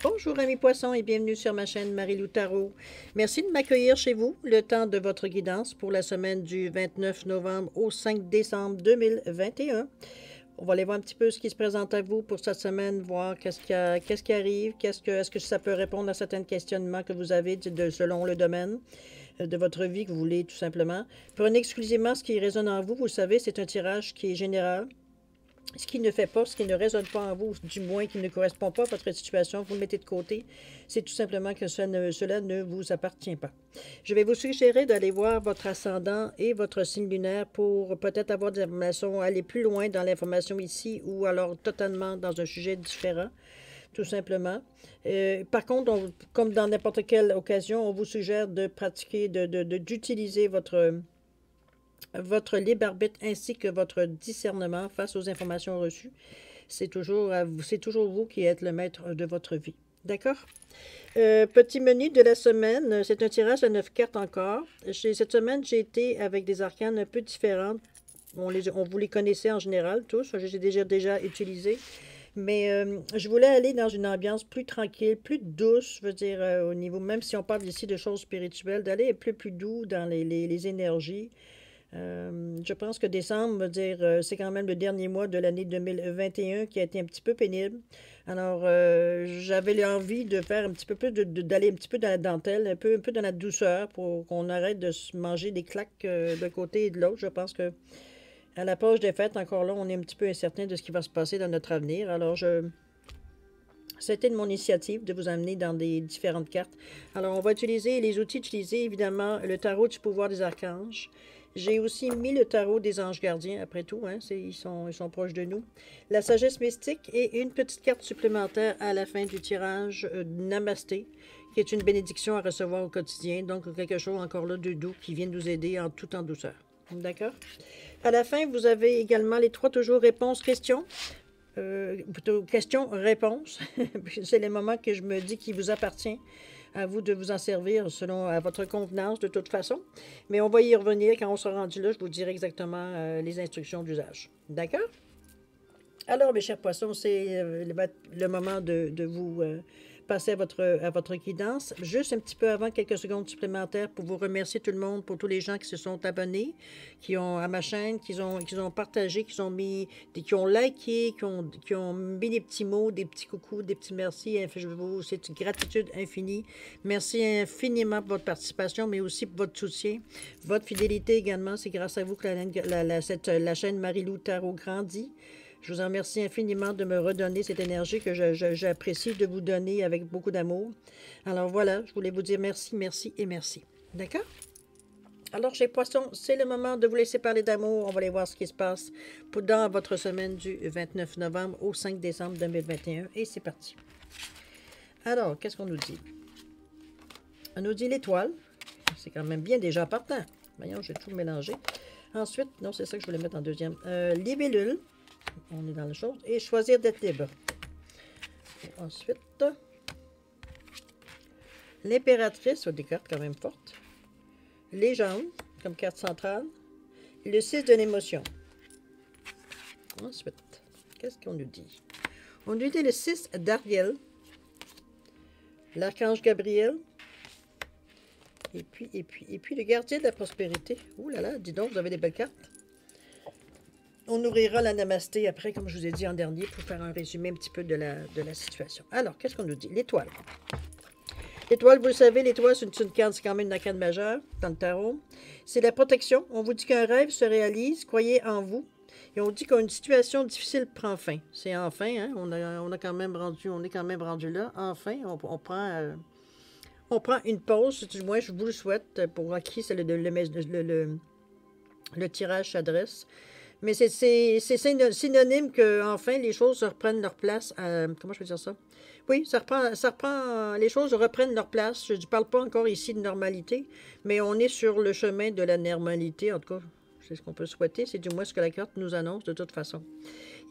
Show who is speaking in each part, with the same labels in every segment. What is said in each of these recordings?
Speaker 1: Bonjour amis poissons et bienvenue sur ma chaîne Marie-Lou Tarot. Merci de m'accueillir chez vous le temps de votre guidance pour la semaine du 29 novembre au 5 décembre 2021. On va aller voir un petit peu ce qui se présente à vous pour cette semaine, voir qu'est-ce qui arrive, est-ce que ça peut répondre à certains questionnements que vous avez selon le domaine de votre vie que vous voulez tout simplement. Prenez exclusivement ce qui résonne en vous. Vous le savez, c'est un tirage qui est général. Ce qui ne fait pas, ce qui ne résonne pas en vous, du moins qui ne correspond pas à votre situation, vous le mettez de côté. C'est tout simplement que cela ne vous appartient pas. Je vais vous suggérer d'aller voir votre ascendant et votre signe lunaire pour peut-être avoir des informations, aller plus loin dans l'information ici ou alors totalement dans un sujet différent, tout simplement. Par contre, comme dans n'importe quelle occasion, on vous suggère de pratiquer, d'utiliser votre libre arbitre ainsi que votre discernement face aux informations reçues. C'est toujours vous qui êtes le maître de votre vie. D'accord? Petit menu de la semaine, c'est un tirage à 9 cartes encore. Cette semaine, j'ai été avec des arcanes un peu différentes. Vous les connaissez en général tous, je les ai déjà utilisés. Mais je voulais aller dans une ambiance plus tranquille, plus douce, je veux dire, au niveau, même si on parle ici de choses spirituelles, d'aller plus doux dans les énergies. Je pense que décembre, veut dire, c'est quand même le dernier mois de l'année 2021 qui a été un petit peu pénible. Alors, j'avais l'envie de faire un petit peu plus, d'aller un petit peu dans la dentelle, un peu dans la douceur pour qu'on arrête de se manger des claques d'un côté et de l'autre. Je pense que à l'approche des fêtes, encore là, on est un petit peu incertain de ce qui va se passer dans notre avenir. Alors, c'était de mon initiative de vous amener dans des différentes cartes. Alors, on va utiliser les outils utilisés, évidemment, le tarot du pouvoir des archanges. J'ai aussi mis le tarot des anges gardiens, après tout, hein, ils sont proches de nous. La sagesse mystique et une petite carte supplémentaire à la fin du tirage, Namasté, qui est une bénédiction à recevoir au quotidien. Donc, quelque chose encore là de doux qui vient nous aider tout en douceur. D'accord? À la fin, vous avez également les 3 toujours réponses-questions. Plutôt questions-réponses. C'est les moments que je me dis qu'il vous appartient à vous de vous en servir selon à votre convenance de toute façon. Mais on va y revenir quand on sera rendu là. Je vous dirai exactement les instructions d'usage. D'accord? Alors, mes chers poissons, c'est le moment de vous passer à votre guidance. Juste un petit peu avant, quelques secondes supplémentaires pour vous remercier tout le monde, pour tous les gens qui se sont abonnés, qui ont à ma chaîne, qui ont partagé, qui ont liké, qui ont mis des petits mots, des petits coucous, des petits merci. C'est une gratitude infinie. Merci infiniment pour votre participation, mais aussi pour votre soutien, votre fidélité également. C'est grâce à vous que la chaîne Marie-Lou Tarot grandit. Je vous en remercie infiniment de me redonner cette énergie que j'apprécie de vous donner avec beaucoup d'amour. Alors voilà, je voulais vous dire merci, merci et merci. D'accord? Alors, chez Poissons, c'est le moment de vous laisser parler d'amour. On va aller voir ce qui se passe dans votre semaine du 29 novembre au 5 décembre 2021. Et c'est parti. Alors, qu'est-ce qu'on nous dit? On nous dit l'étoile. C'est quand même bien déjà partant. Voyons, j'ai tout mélangé. Ensuite, non, c'est ça que je voulais mettre en deuxième. Libellule. On est dans la chose. Et choisir d'être libre. Et ensuite, l'impératrice, des cartes quand même fortes. Légende, comme carte centrale. Le 6 de l'émotion. Ensuite, qu'est-ce qu'on nous dit? On nous dit le 6 d'Ariel. L'archange Gabriel. Et puis le gardien de la prospérité. Ouh là là, dis donc, vous avez des belles cartes. On ouvrira la Namasté après, comme je vous ai dit en dernier, pour faire un résumé un petit peu de la situation. Alors, qu'est-ce qu'on nous dit? L'étoile. L'étoile, vous le savez, l'étoile, c'est une carte, c'est quand même une arcane majeure dans le tarot. C'est la protection. On vous dit qu'un rêve se réalise, croyez en vous. Et on dit qu'une situation difficile prend fin. C'est enfin, hein? On est quand même rendu là. Enfin, on prend une pause, du moins je vous le souhaite, pour qui c'est le tirage s'adresse. Mais c'est synonyme que enfin les choses reprennent leur place. Comment je peux dire ça? Oui, ça reprend, les choses reprennent leur place. Je ne parle pas encore ici de normalité, mais on est sur le chemin de la normalité. En tout cas, c'est ce qu'on peut souhaiter. C'est du moins ce que la carte nous annonce de toute façon.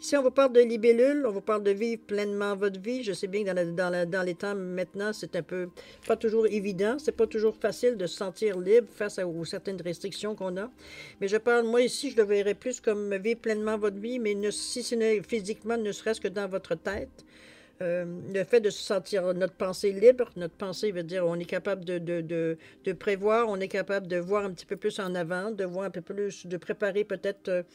Speaker 1: Ici, on vous parle de libellule, on vous parle de vivre pleinement votre vie. Je sais bien que dans les temps maintenant, c'est un peu pas toujours évident. C'est pas toujours facile de se sentir libre face aux certaines restrictions qu'on a. Mais je parle, moi ici, je le verrais plus comme vivre pleinement votre vie, mais si ce n'est physiquement, ne serait-ce que dans votre tête. Le fait de se sentir notre pensée libre, notre pensée veut dire on est capable de prévoir, on est capable de voir un petit peu plus en avant, de voir un peu plus, de préparer peut-être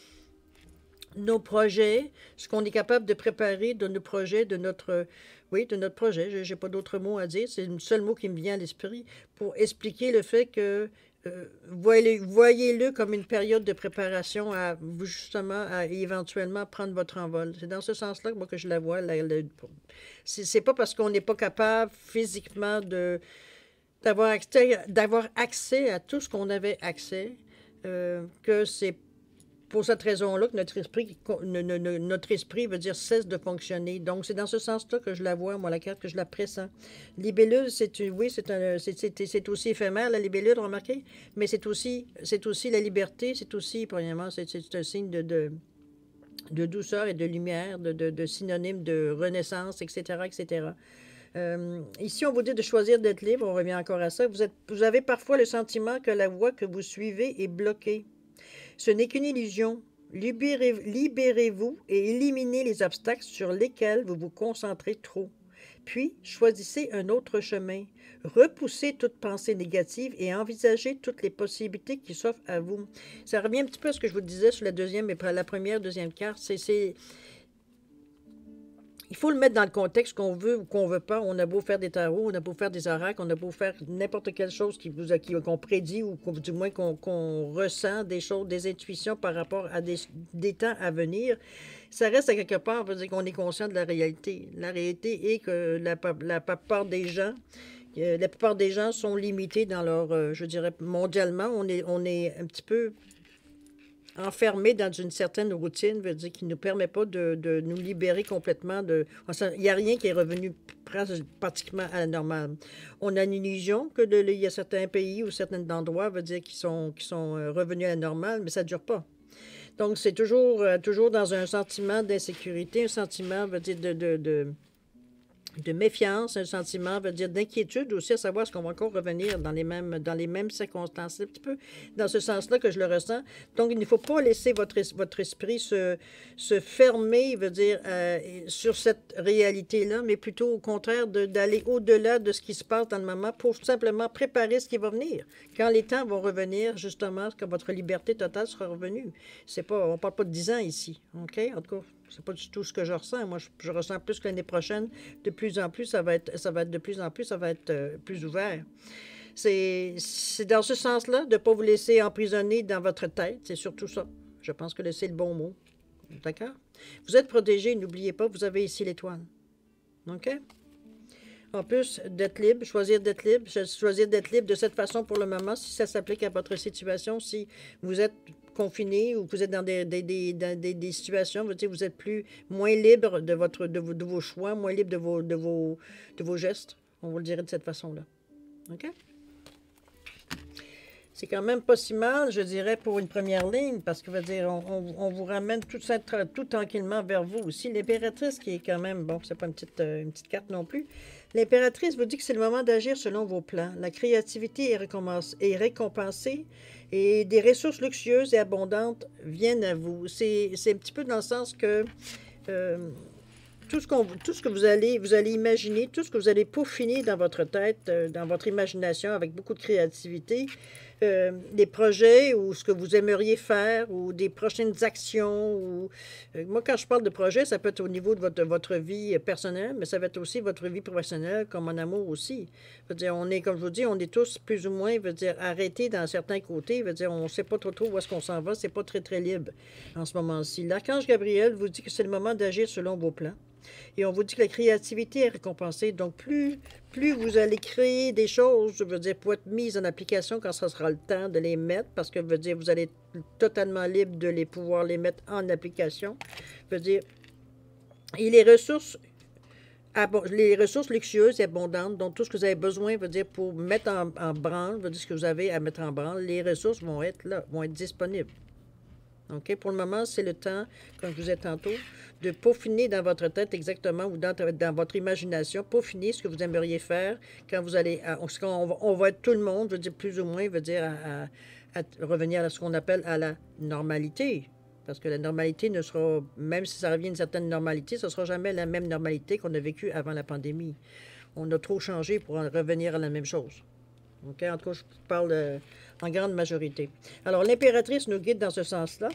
Speaker 1: nos projets, ce qu'on est capable de préparer de nos projets, de notre, oui, de notre projet. Je n'ai pas d'autre mot à dire, c'est le seul mot qui me vient à l'esprit pour expliquer le fait que voyez-le comme une période de préparation à justement à éventuellement prendre votre envol. C'est dans ce sens-là que moi que je la vois. C'est pas parce qu'on n'est pas capable physiquement d'avoir accès à tout ce qu'on avait accès que c'est pour cette raison-là que notre esprit veut dire cesse de fonctionner. Donc, c'est dans ce sens-là que je la vois, moi, la carte, que je la pressens. Libellule, oui, c'est aussi éphémère, la libellule, remarquez, mais c'est aussi la liberté, c'est aussi, premièrement, c'est un signe de douceur et de lumière, de synonyme de renaissance, etc., etc. Ici, on vous dit de choisir d'être libre, on revient encore à ça. Vous avez parfois le sentiment que la voie que vous suivez est bloquée. Ce n'est qu'une illusion. Libérez-vous et éliminez les obstacles sur lesquels vous vous concentrez trop. Puis, choisissez un autre chemin. Repoussez toute pensée négative et envisagez toutes les possibilités qui s'offrent à vous. Ça revient un petit peu à ce que je vous disais sur la première, deuxième carte. Il faut le mettre dans le contexte qu'on veut ou qu'on ne veut pas. On a beau faire des tarots, on a beau faire des oracles, on a beau faire n'importe quelle chose qu'on prédit ou du moins qu'on ressent des choses, des intuitions par rapport à des temps à venir. Ça reste à quelque part, on veut dire qu'on est conscient de la réalité. La réalité est que la plupart des gens sont limités dans leur, je dirais, mondialement, on est un petit peu enfermé dans une certaine routine, veut dire qui ne nous permet pas de nous libérer complètement il n'y a rien qui est revenu pratiquement à la normale. On a une illusion que il y a certains pays ou certains endroits, veut dire qui sont revenus à la normale, mais ça ne dure pas. Donc, c'est toujours dans un sentiment d'insécurité, un sentiment, veut dire, de méfiance, un sentiment, veut dire d'inquiétude aussi, à savoir est-ce qu'on va encore revenir dans les mêmes circonstances. C'est un petit peu dans ce sens-là que je le ressens. Donc, il ne faut pas laisser votre esprit se fermer, veut dire, sur cette réalité-là, mais plutôt au contraire d'aller au-delà de ce qui se passe dans le moment pour simplement préparer ce qui va venir. Quand les temps vont revenir, justement, quand votre liberté totale sera revenue. On ne parle pas de 10 ans ici, OK? En tout cas, c'est pas du tout ce que je ressens. Moi, je ressens plus que l'année prochaine, de plus en plus, ça va être de plus en plus, ça va être plus ouvert. C'est dans ce sens-là, de ne pas vous laisser emprisonner dans votre tête. C'est surtout ça. Je pense que c'est le bon mot. D'accord? Vous êtes protégé, n'oubliez pas, vous avez ici l'étoile. OK? En plus d'être libre, choisir d'être libre de cette façon pour le moment, si ça s'applique à votre situation, si vous êtes confiné ou que vous êtes dans des situations, vous êtes moins libre de vos choix, moins libre de vos gestes. On vous le dirait de cette façon-là. OK? C'est quand même pas si mal, je dirais, pour une première ligne, parce que, on vous ramène tout tranquillement vers vous aussi. L'impératrice, qui est quand même, bon, c'est pas une petite carte non plus. L'impératrice vous dit que c'est le moment d'agir selon vos plans. La créativité est récompensée et des ressources luxueuses et abondantes viennent à vous. C'est un petit peu dans le sens que tout ce que vous allez imaginer, tout ce que vous allez peaufiner dans votre tête, dans votre imagination avec beaucoup de créativité, des projets ou ce que vous aimeriez faire ou des prochaines actions. Moi, quand je parle de projet, ça peut être au niveau de votre vie personnelle, mais ça va être aussi votre vie professionnelle, comme en amour aussi. Comme je vous dis, on est tous plus ou moins, arrêtés dans certains côtés. On ne sait pas trop où est-ce qu'on s'en va. C'est pas très, très libre en ce moment-ci. L'archange Gabriel vous dit que c'est le moment d'agir selon vos plans. Et on vous dit que la créativité est récompensée. Donc, plus vous allez créer des choses, pour être mises en application quand ce sera le temps de les mettre, parce que, vous allez être totalement libre de pouvoir les mettre en application. Et les ressources luxueuses et abondantes, donc tout ce que vous avez besoin, pour mettre en branle, ce que vous avez à mettre en branle, les ressources vont être là, vont être disponibles. OK? Pour le moment, c'est le temps, comme je vous ai tantôt, de peaufiner dans votre tête exactement ou dans votre imagination, peaufiner ce que vous aimeriez faire quand vous allez... on va être tout le monde, plus ou moins, à revenir à ce qu'on appelle à la normalité. Parce que la normalité ne sera, même si ça revient à une certaine normalité, ce ne sera jamais la même normalité qu'on a vécue avant la pandémie. On a trop changé pour en revenir à la même chose. OK? En tout cas, je parle en grande majorité. Alors, l'impératrice nous guide dans ce sens-là.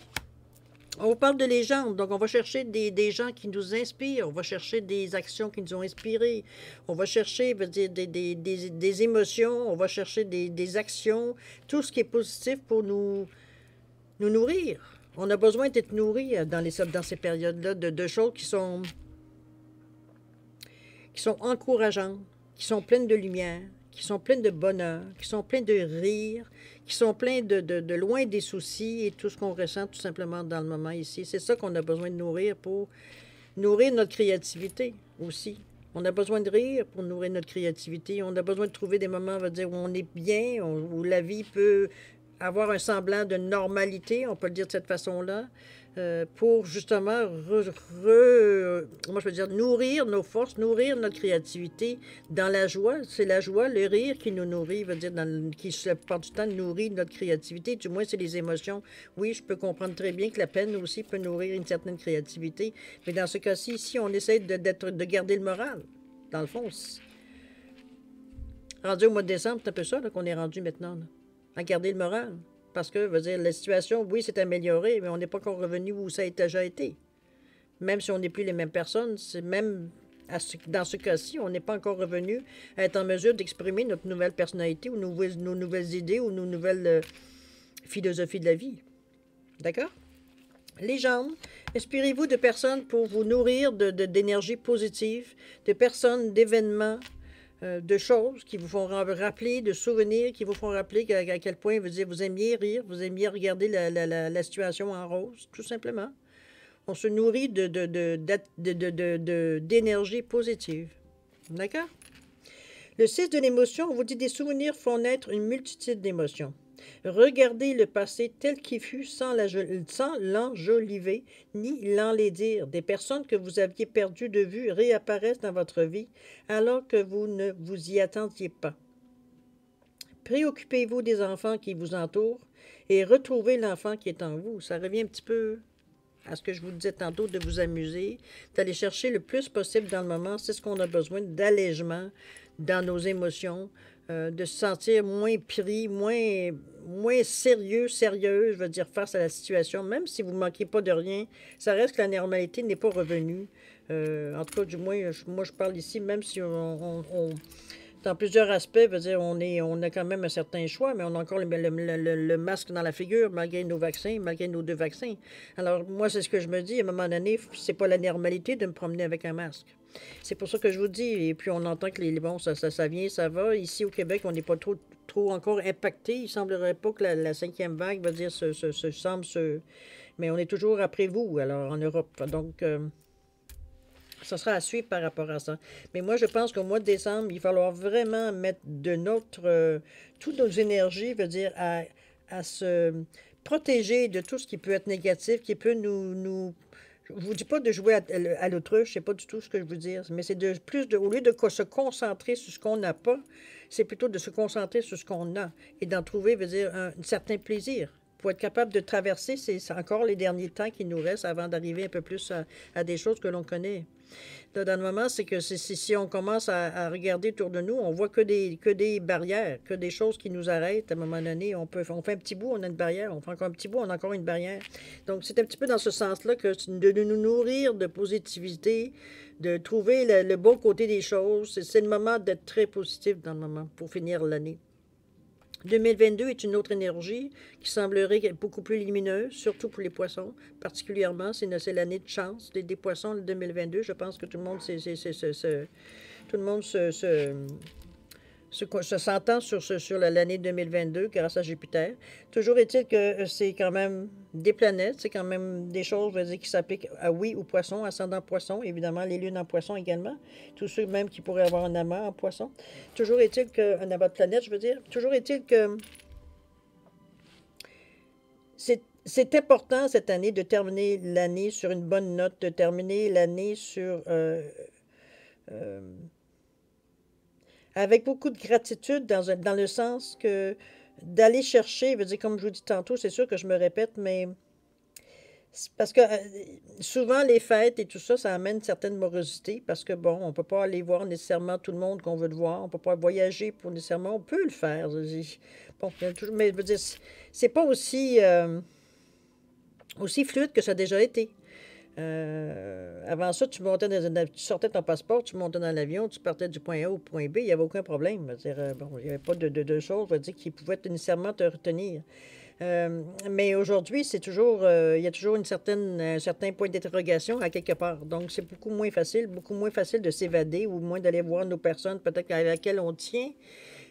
Speaker 1: On vous parle de légendes, donc on va chercher des gens qui nous inspirent, on va chercher des actions qui nous ont inspirés, on va chercher des émotions, on va chercher des actions, tout ce qui est positif pour nous nourrir. On a besoin d'être nourris dans ces périodes-là de choses qui sont encourageantes, qui sont pleines de lumière, qui sont pleines de bonheur, qui sont pleines de rire, qui sont pleines de loin des soucis et tout ce qu'on ressent tout simplement dans le moment ici. C'est ça qu'on a besoin de nourrir pour nourrir notre créativité aussi. On a besoin de rire pour nourrir notre créativité. On a besoin de trouver des moments, on va dire, où on est bien, où la vie peut avoir un semblant de normalité, on peut le dire de cette façon-là, pour justement, moi je veux dire, nourrir nos forces, nourrir notre créativité dans la joie. C'est la joie, le rire qui nous nourrit, veut dire, qui la plupart du temps nourrit notre créativité. Du moins, c'est les émotions. Oui, je peux comprendre très bien que la peine aussi peut nourrir une certaine créativité. Mais dans ce cas-ci, ici, on essaie de garder le moral. Dans le fond, rendu au mois de décembre, c'est un peu ça qu'on est rendu maintenant. Là. À garder le moral. Parce que, veut dire, la situation, oui, s'est améliorée, mais on n'est pas encore revenu où ça a déjà été. Même si on n'est plus les mêmes personnes, c'est même dans ce cas-ci, on n'est pas encore revenu à être en mesure d'exprimer notre nouvelle personnalité ou nos nouvelles idées ou nos nouvelles philosophies de la vie. D'accord? Légende. Inspirez-vous de personnes pour vous nourrir d'énergie positive, de personnes, d'événements, de choses qui vous font rappeler, de souvenirs qui vous font rappeler à quel point vous aimiez rire, vous aimiez regarder la situation en rose, tout simplement. On se nourrit d'énergie positive. D'accord? Le 6 de l'émotion, on vous dit des souvenirs font naître une multitude d'émotions. Regardez le passé tel qu'il fut sans l'enjoliver ni l'enlaidir. Des personnes que vous aviez perdues de vue réapparaissent dans votre vie alors que vous ne vous y attendiez pas. Préoccupez-vous des enfants qui vous entourent et retrouvez l'enfant qui est en vous. Ça revient un petit peu à ce que je vous disais tantôt, de vous amuser, d'aller chercher le plus possible dans le moment. C'est ce qu'on a besoin d'allègement dans nos émotions, de se sentir moins pris, moins sérieuse, je veux dire, face à la situation. Même si vous ne manquez pas de rien, ça reste que la normalité n'est pas revenue. En tout cas, du moins, moi je parle ici, même si dans plusieurs aspects, veut dire, on a quand même un certain choix, mais on a encore le masque dans la figure, malgré nos vaccins, malgré nos 2 vaccins. Alors, moi, c'est ce que je me dis, à un moment donné, c'est pas la normalité de me promener avec un masque. C'est pour ça que je vous dis, et puis on entend que ça vient, ça va. Ici, au Québec, on n'est pas trop encore impacté. Il ne semblerait pas que la 5e vague, va dire, mais on est toujours après vous, alors, en Europe. Donc, ça sera à suivre par rapport à ça. Mais moi, je pense qu'au mois de décembre, il va falloir vraiment mettre toutes nos énergies, veut dire, à se protéger de tout ce qui peut être négatif, qui peut je ne vous dis pas de jouer à l'autruche, c'est pas du tout ce que je veux dire, mais c'est au lieu de se concentrer sur ce qu'on n'a pas, c'est plutôt de se concentrer sur ce qu'on a et d'en trouver, veut dire, un certain plaisir. Pour être capable de traverser, c'est encore les derniers temps qui nous restent avant d'arriver un peu plus à des choses que l'on connaît. Là, dans le moment, c'est que si on commence à regarder autour de nous, on voit que des barrières, que des choses qui nous arrêtent. À un moment donné, on fait un petit bout, on a une barrière. On fait encore un petit bout, on a encore une barrière. Donc, c'est un petit peu dans ce sens-là que de nous nourrir de positivité, de trouver le bon côté des choses. C'est le moment d'être très positif dans le moment pour finir l'année. 2022 est une autre énergie qui semblerait beaucoup plus lumineuse, surtout pour les poissons, particulièrement. C'est l'année de chance des poissons, le 2022. Je pense que tout le monde s'entend sur l'année 2022 grâce à Jupiter. Toujours est-il que c'est quand même des planètes, c'est quand même des choses, je veux dire, qui s'appliquent aux poissons, ascendant poisson, évidemment les lunes en poisson également, tous ceux même qui pourraient avoir un amas en poisson. Toujours est-il qu'un amas de planète, je veux dire, toujours est-il que c'est important cette année de terminer l'année sur une bonne note, de terminer l'année avec beaucoup de gratitude dans le sens que d'aller chercher, veut dire, comme je vous dis tantôt, c'est sûr que je me répète, mais Parce que souvent, les fêtes et tout ça, ça amène une certaine morosité parce que, bon, on ne peut pas aller voir nécessairement tout le monde qu'on veut le voir. On ne peut pas voyager pour nécessairement. On peut le faire. Bon, mais je veux dire, c'est pas aussi fluide que ça a déjà été. Avant ça, tu sortais ton passeport, tu montais dans l'avion, tu partais du point A au point B, il n'y avait aucun problème. Je veux dire, bon, il n'y avait pas de choses, je veux dire, qui pouvaient nécessairement te retenir. Mais aujourd'hui, il y a toujours un certain point d'interrogation à quelque part. Donc, c'est beaucoup moins facile de s'évader ou moins d'aller voir nos personnes, peut-être à laquelle on tient.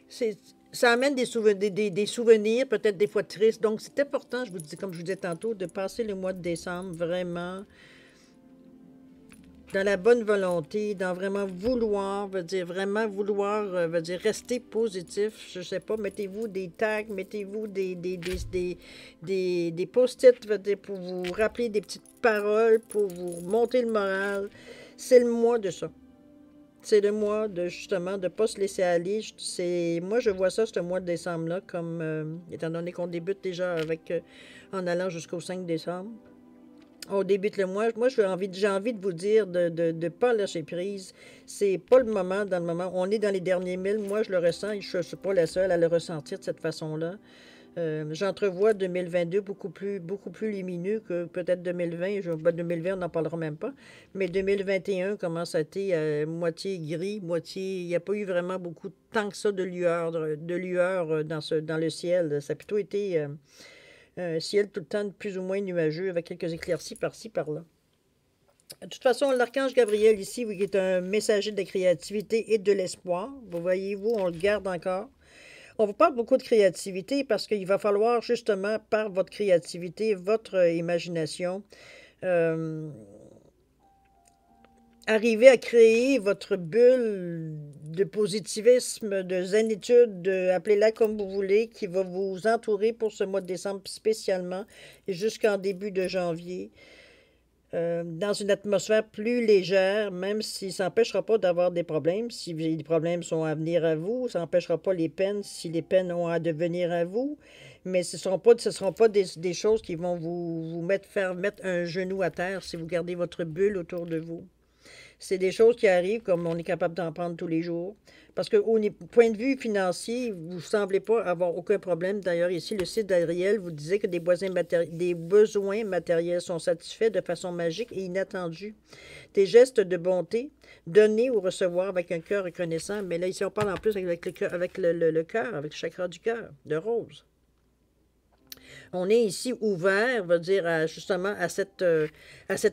Speaker 1: C'est, Ça amène des souvenirs, peut-être des fois tristes. Donc, c'est important, je vous dis, comme je vous disais tantôt, de passer le mois de décembre vraiment dans la bonne volonté, dans vraiment vouloir, veut dire vraiment vouloir, veut dire rester positif. Je sais pas, mettez-vous des tags, mettez-vous des post-it, veut dire, pour vous rappeler des petites paroles, pour vous monter le moral. C'est le mois de ça. C'est le mois de justement de ne pas se laisser aller. Moi, je vois ça, ce mois de décembre-là, comme étant donné qu'on débute déjà avec en allant jusqu'au 5 décembre. On débute le mois. Moi, j'ai envie de vous dire de ne pas lâcher prise. C'est pas le moment, dans le moment. On est dans les derniers milles. Moi, je le ressens et je ne suis pas la seule à le ressentir de cette façon-là. J'entrevois 2022 beaucoup plus lumineux que peut-être 2020. 2020, on n'en parlera même pas. Mais 2021 commence à être moitié gris, moitié. Il n'y a pas eu vraiment beaucoup tant que ça de lueur dans le ciel. Ça a plutôt été un ciel tout le temps plus ou moins nuageux avec quelques éclaircies par-ci, par-là. De toute façon, l'archange Gabriel ici, qui est un messager de créativité et de l'espoir, vous voyez-vous, on le garde encore. On vous parle beaucoup de créativité parce qu'il va falloir justement, par votre créativité, votre imagination, euh, arriver à créer votre bulle de positivisme, de zénitude, appelez-la comme vous voulez, qui va vous entourer pour ce mois de décembre spécialement et jusqu'en début de janvier. Dans une atmosphère plus légère, même si ça n'empêchera pas d'avoir des problèmes. Si les problèmes sont à venir à vous, ça n'empêchera pas les peines si les peines ont à devenir à vous. Mais ce ne seront pas des choses qui vont vous faire mettre un genou à terre si vous gardez votre bulle autour de vous. C'est des choses qui arrivent comme on est capable d'en prendre tous les jours. Parce qu'au point de vue financier, vous ne semblez pas avoir aucun problème. D'ailleurs, ici, le site d'Ariel vous disait que des besoins matériels sont satisfaits de façon magique et inattendue. Des gestes de bonté, donner ou recevoir avec un cœur reconnaissant. Mais là, ici, on parle en plus avec le cœur, avec le chakra du cœur, de rose. On est ici ouvert, veut dire, justement à cette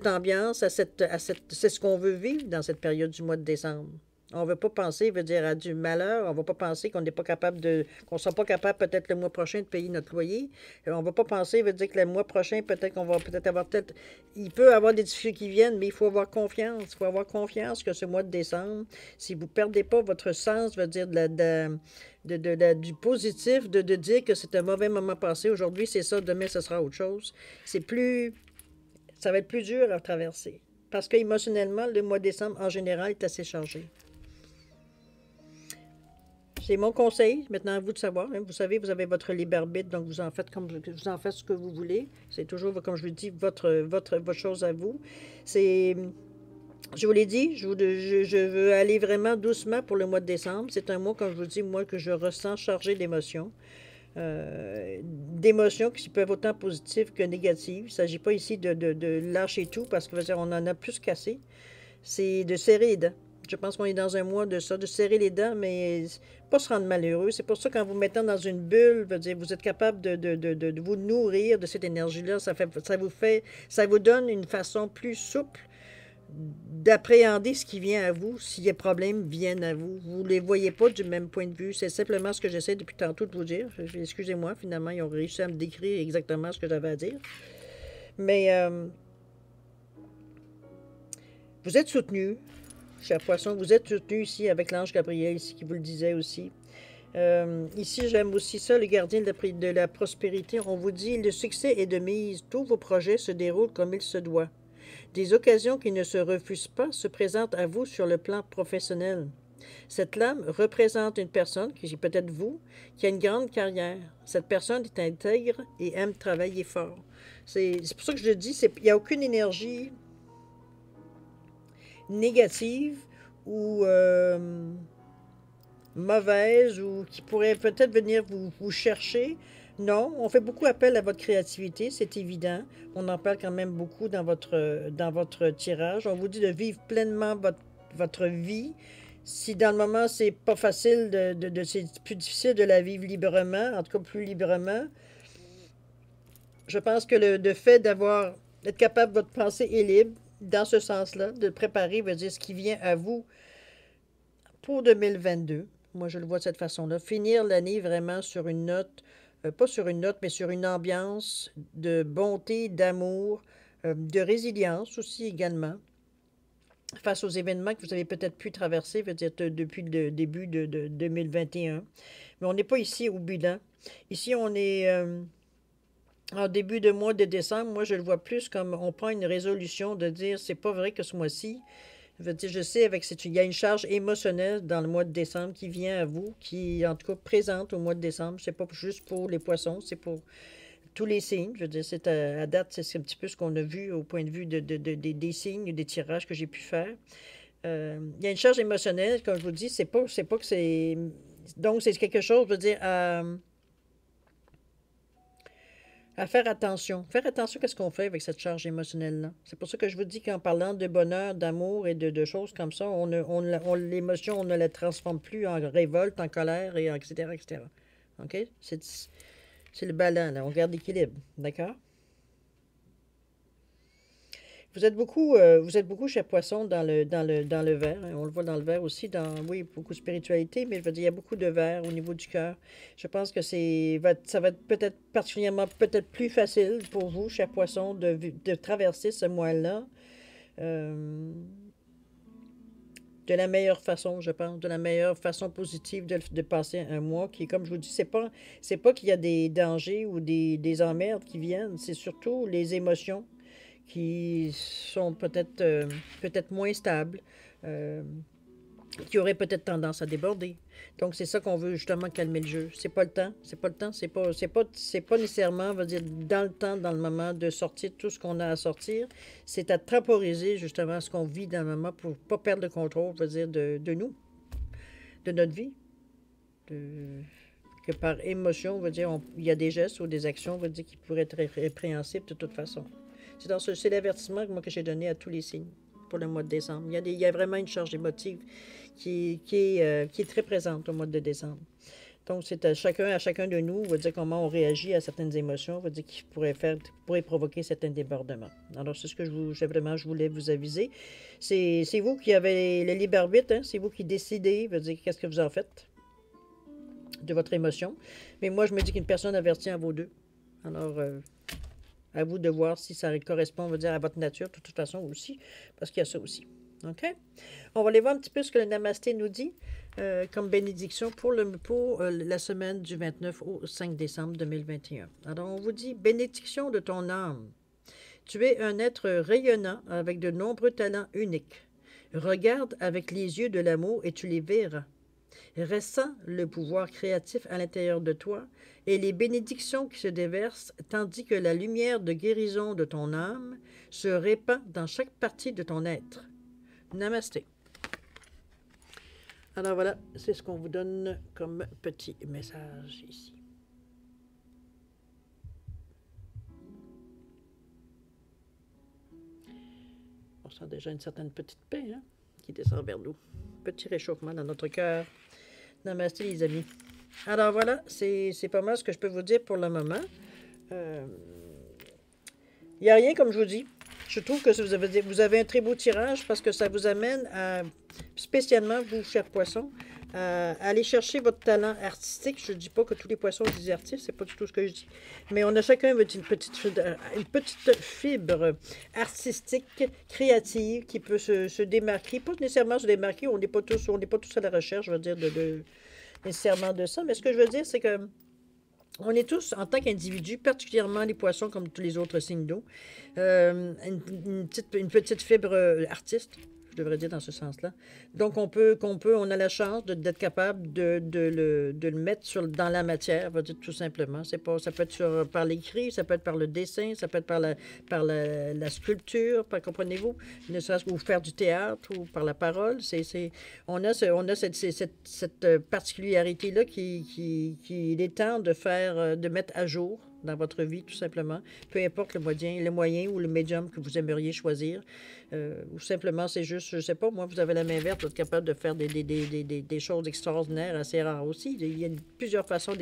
Speaker 1: ambiance, c'est ce qu'on veut vivre dans cette période du mois de décembre. On ne veut pas penser, veut dire, à du malheur. On ne va pas penser qu'on n'est pas capable qu'on ne sera pas capable peut-être le mois prochain de payer notre loyer. On ne va pas penser, veut dire que le mois prochain, peut-être qu'on va peut-être avoir il peut y avoir des difficultés qui viennent, mais il faut avoir confiance. Il faut avoir confiance que ce mois de décembre, si vous ne perdez pas votre sens, veut dire, du positif, de dire que c'est un mauvais moment passé. Aujourd'hui, c'est ça, demain, ce sera autre chose. Ça va être plus dur à traverser. Parce qu'émotionnellement, le mois de décembre, en général, est assez chargé. C'est mon conseil. Maintenant, à vous de savoir. Vous savez, vous avez votre libre arbitre, donc vous en faites ce que vous voulez. C'est toujours, comme je vous dis, votre chose à vous. Je vous l'ai dit, je veux aller vraiment doucement pour le mois de décembre. C'est un mois, comme je vous dis, moi, que je ressens chargé d'émotions. D'émotions qui peuvent autant positives que négatives. Il ne s'agit pas ici de lâcher tout parce qu'on en a plus qu'assez. C'est de serrer les dents. Je pense qu'on est dans un mois de ça, de serrer les dents, mais pas se rendre malheureux. C'est pour ça quand vous mettez dans une bulle, vous êtes capable de vous nourrir de cette énergie-là. Ça vous donne une façon plus souple d'appréhender ce qui vient à vous, si les problèmes viennent à vous. Vous ne les voyez pas du même point de vue. C'est simplement ce que j'essaie depuis tantôt de vous dire. Excusez-moi, finalement, ils ont réussi à me décrire exactement ce que j'avais à dire. Mais vous êtes soutenu. Cher poisson, vous êtes soutenu ici avec l'ange Gabriel, ici, qui vous le disait aussi. Ici, j'aime aussi ça, le gardien de la prospérité. On vous dit, le succès est de mise. Tous vos projets se déroulent comme il se doit. Des occasions qui ne se refusent pas se présentent à vous sur le plan professionnel. Cette lame représente une personne, qui est peut-être vous, qui a une grande carrière. Cette personne est intègre et aime travailler fort. C'est pour ça que je le dis, il n'y a aucune énergie négative ou mauvaise ou qui pourrait peut-être venir vous chercher. Non, on fait beaucoup appel à votre créativité, c'est évident. On en parle quand même beaucoup dans votre tirage. On vous dit de vivre pleinement votre vie. Si dans le moment, c'est pas facile, c'est plus difficile de la vivre librement, en tout cas plus librement, je pense que le fait d'être capable, votre pensée est libre, dans ce sens-là, de préparer, veut dire ce qui vient à vous pour 2022. Moi, je le vois de cette façon-là. Finir l'année vraiment sur une note, pas sur une note, mais sur une ambiance de bonté, d'amour, de résilience aussi également, face aux événements que vous avez peut-être pu traverser, veut dire depuis le début de 2021. Mais on n'est pas ici au bilan. Ici, on est en début de mois de décembre. Moi, je le vois plus comme on prend une résolution de dire c'est pas vrai que ce mois-ci. Je sais, il y a une charge émotionnelle dans le mois de décembre qui vient à vous, qui est en tout cas présente au mois de décembre. C'est pas juste pour les poissons, c'est pour tous les signes. Je veux dire, c'est à date, c'est un petit peu ce qu'on a vu au point de vue des signes, des tirages que j'ai pu faire. Il y a une charge émotionnelle, comme je vous dis, c'est pas que c'est... Donc, c'est quelque chose, je veux dire, à faire attention. Faire attention à ce qu'on fait avec cette charge émotionnelle-là. C'est pour ça que je vous dis qu'en parlant de bonheur, d'amour et de choses comme ça, l'émotion, on ne la transforme plus en révolte, en colère, et etc., etc. OK? C'est le ballon, là. On garde l'équilibre. D'accord? Vous êtes beaucoup chez Poisson dans le verre. Hein. On le voit dans le verre aussi, oui, beaucoup de spiritualité, mais je veux dire, il y a beaucoup de verre au niveau du cœur. Je pense que ça va être peut-être particulièrement, peut-être plus facile pour vous, chez Poisson, de traverser ce mois-là de la meilleure façon, je pense, de la meilleure façon positive de passer un mois qui, comme je vous dis, c'est pas qu'il y a des dangers ou des emmerdes qui viennent, c'est surtout les émotions qui sont peut-être moins stables, qui auraient peut-être tendance à déborder. Donc, c'est ça qu'on veut justement calmer le jeu. C'est pas le temps, c'est pas nécessairement, on va dire, dans le temps, dans le moment, de sortir tout ce qu'on a à sortir. C'est à temporiser justement ce qu'on vit dans le moment pour pas perdre le contrôle, on va dire, de nous, de notre vie. Que par émotion, on va dire, il y a des gestes ou des actions, on va dire, qui pourraient être répréhensibles de toute façon. C'est l'avertissement que j'ai donné à tous les signes pour le mois de décembre. Il y a vraiment une charge émotive qui est très présente au mois de décembre. Donc, c'est à chacun de nous, on va dire comment on réagit à certaines émotions, on va dire qui pourrait provoquer certains débordements. Alors, c'est ce que je voulais vous aviser. C'est vous qui avez le libre arbitre, hein? C'est vous qui décidez, veut dire qu'est-ce que vous en faites de votre émotion. Mais moi, je me dis qu'une personne avertit à vos deux. Alors, à vous de voir si ça correspond, on va dire, à votre nature, de toute façon aussi, parce qu'il y a ça aussi. OK? On va aller voir un petit peu ce que le Namasté nous dit comme bénédiction pour la semaine du 29 au 5 décembre 2021. Alors, on vous dit, bénédiction de ton âme. Tu es un être rayonnant avec de nombreux talents uniques. Regarde avec les yeux de l'amour et tu les verras. Ressens le pouvoir créatif à l'intérieur de toi et les bénédictions qui se déversent, tandis que la lumière de guérison de ton âme se répand dans chaque partie de ton être. Namasté. Alors voilà, c'est ce qu'on vous donne comme petit message ici. On sent déjà une certaine petite paix qui descend vers nous. Petit réchauffement dans notre cœur. Namasté les amis. Alors voilà, c'est pas mal ce que je peux vous dire pour le moment. Il n'y a rien comme je vous dis. Je trouve que vous avez un très beau tirage parce que ça vous amène à, spécialement vous, chers poissons, à aller chercher votre talent artistique. Je ne dis pas que tous les poissons sont des artistes, c'est pas du tout ce que je dis. Mais on a chacun une petite fibre artistique, créative, qui peut se démarquer. Pas nécessairement se démarquer, on n'est pas tous à la recherche, je veux dire, nécessairement de ça. Mais ce que je veux dire, c'est que on est tous, en tant qu'individus, particulièrement les poissons comme tous les autres signes d'eau, une petite fibre artiste. devrais dire dans ce sens-là. Donc, on a la chance d'être capable de le mettre dans la matière, va dire tout simplement. C'est pas, ça peut être par l'écrit, ça peut être par le dessin, ça peut être par la sculpture, comprenez-vous? Ne serait-ce que ou faire du théâtre ou par la parole. On a cette particularité-là qu'il est temps de mettre à jour dans votre vie, tout simplement. Peu importe le moyen ou le médium que vous aimeriez choisir. Ou simplement, c'est juste, je sais pas, moi, vous avez la main verte, vous êtes capable de faire des choses extraordinaires, assez rares aussi. Il y a plusieurs façons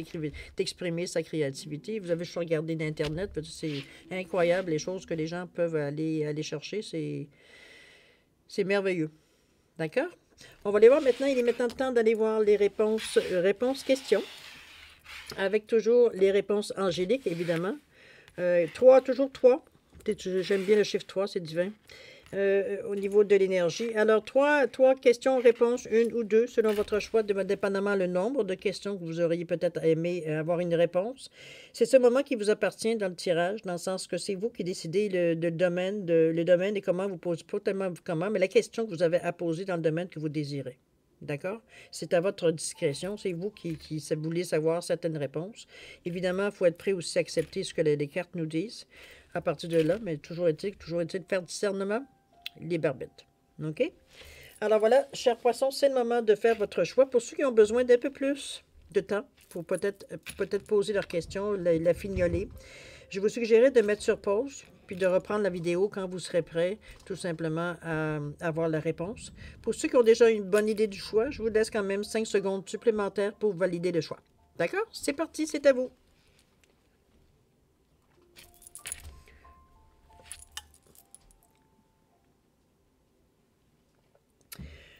Speaker 1: d'exprimer sa créativité. Vous avez juste regardé d'Internet, c'est incroyable les choses que les gens peuvent aller chercher. C'est merveilleux. D'accord? On va aller voir maintenant, il est maintenant temps d'aller voir les réponses-questions. Avec toujours les réponses angéliques, évidemment. Toujours 3. J'aime bien le chiffre 3, c'est divin. Au niveau de l'énergie. Alors, trois questions, réponses, une ou deux, selon votre choix, dépendamment le nombre de questions que vous auriez peut-être aimé avoir une réponse. C'est ce moment qui vous appartient dans le tirage, dans le sens que c'est vous qui décidez le domaine et comment vous posez, pas tellement comment, mais la question que vous avez à poser dans le domaine que vous désirez. D'accord? C'est à votre discrétion. C'est vous qui voulez savoir certaines réponses. Évidemment, il faut être prêt aussi à accepter ce que les cartes nous disent à partir de là, mais toujours est-il de faire discernement, libre arbitre. OK? Alors voilà, chers poissons, c'est le moment de faire votre choix. Pour ceux qui ont besoin d'un peu plus de temps, il faut peut-être poser leurs questions, la fignoler. Je vous suggérerais de mettre sur pause, puis de reprendre la vidéo quand vous serez prêt, tout simplement, à avoir la réponse. Pour ceux qui ont déjà une bonne idée du choix, je vous laisse quand même 5 secondes supplémentaires pour valider le choix. D'accord? C'est parti, c'est à vous.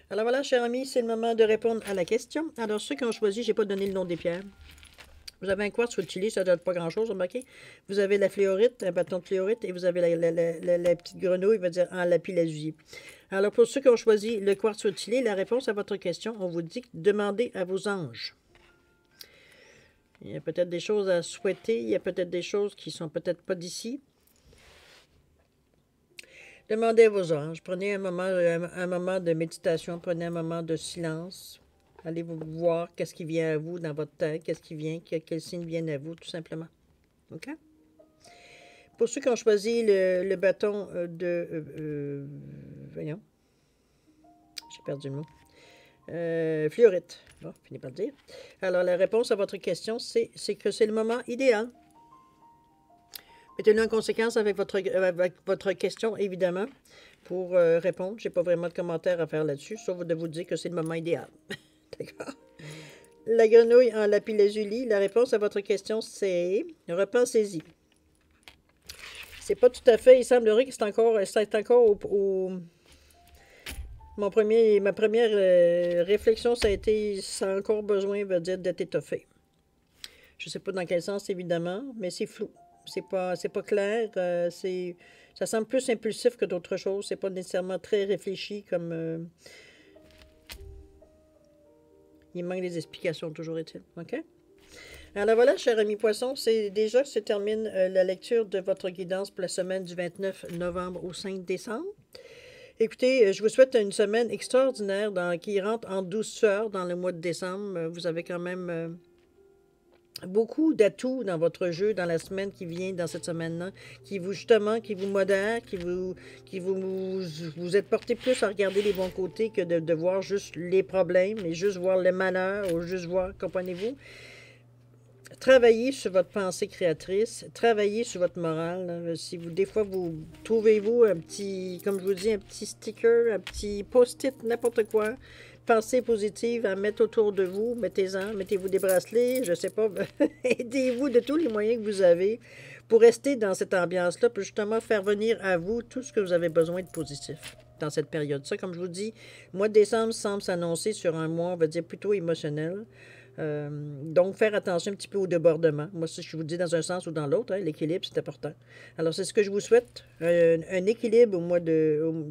Speaker 1: Alors voilà, chers amis, c'est le moment de répondre à la question. Alors, ceux qui ont choisi, je n'ai pas donné le nom des pierres. Vous avez un quartz utile, ça ne donne pas grand-chose, remarquez. Vous avez la fléorite, un bâton de fléorite, et vous avez la petite grenouille, va dire en lapis-lazuli. Alors, pour ceux qui ont choisi le quartz utile, la réponse à votre question, on vous dit demandez à vos anges. Il y a peut-être des choses à souhaiter, il y a peut-être des choses qui ne sont peut-être pas d'ici. Demandez à vos anges. Prenez un moment de méditation, prenez un moment de silence. Allez vous voir qu'est-ce qui vient à vous dans votre tête, qu'est-ce qui vient, quel signe vient à vous, tout simplement. OK? Pour ceux qui ont choisi le bâton voyons. J'ai perdu le mot. Fluorite. Bon, finis par le dire. Alors, la réponse à votre question, c'est que c'est le moment idéal. Mettez-le en conséquence avec votre question, évidemment, pour répondre. Je n'ai pas vraiment de commentaires à faire là-dessus, sauf de vous dire que c'est le moment idéal. D'accord? La grenouille en lapis-lazuli, la réponse à votre question, c'est repensez-y. C'est pas tout à fait, il semblerait que c'est encore ma première réflexion, ça a encore besoin, veut dire, d'être étoffé. Je ne sais pas dans quel sens, évidemment, mais c'est flou. C'est pas clair. Ça semble plus impulsif que d'autres choses. C'est pas nécessairement très réfléchi comme... il manque des explications, toujours est-il. OK? Alors voilà, chers amis poissons, c'est déjà que se termine la lecture de votre guidance pour la semaine du 29 novembre au 5 décembre. Écoutez, je vous souhaite une semaine extraordinaire qui rentre en douceur dans le mois de décembre. Vous avez quand même beaucoup d'atouts dans votre jeu dans la semaine qui vient, dans cette semaine-là, qui vous modèrent, vous êtes porté plus à regarder les bons côtés que de voir juste les problèmes et juste voir le malheur ou juste voir, comprenez-vous? Travaillez sur votre pensée créatrice, travaillez sur votre morale. Si des fois, vous trouvez-vous un petit, comme je vous dis, un petit sticker, un petit post-it, n'importe quoi, pensée positive à mettre autour de vous, mettez-vous des bracelets, je ne sais pas, aidez-vous de tous les moyens que vous avez pour rester dans cette ambiance-là, pour justement faire venir à vous tout ce que vous avez besoin de positif dans cette période. Ça, comme je vous dis, le mois de décembre semble s'annoncer sur un mois, on va dire, plutôt émotionnel. Donc, faire attention un petit peu au débordement. Moi, si je vous dis dans un sens ou dans l'autre, hein, l'équilibre, c'est important. Alors, c'est ce que je vous souhaite. Un équilibre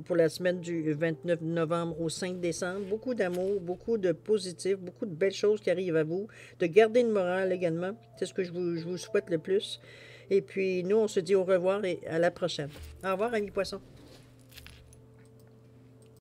Speaker 1: pour la semaine du 29 novembre au 5 décembre. Beaucoup d'amour, beaucoup de positif, beaucoup de belles choses qui arrivent à vous. De garder une morale également. C'est ce que je vous souhaite le plus. Et puis, nous, on se dit au revoir et à la prochaine. Au revoir, amis poissons.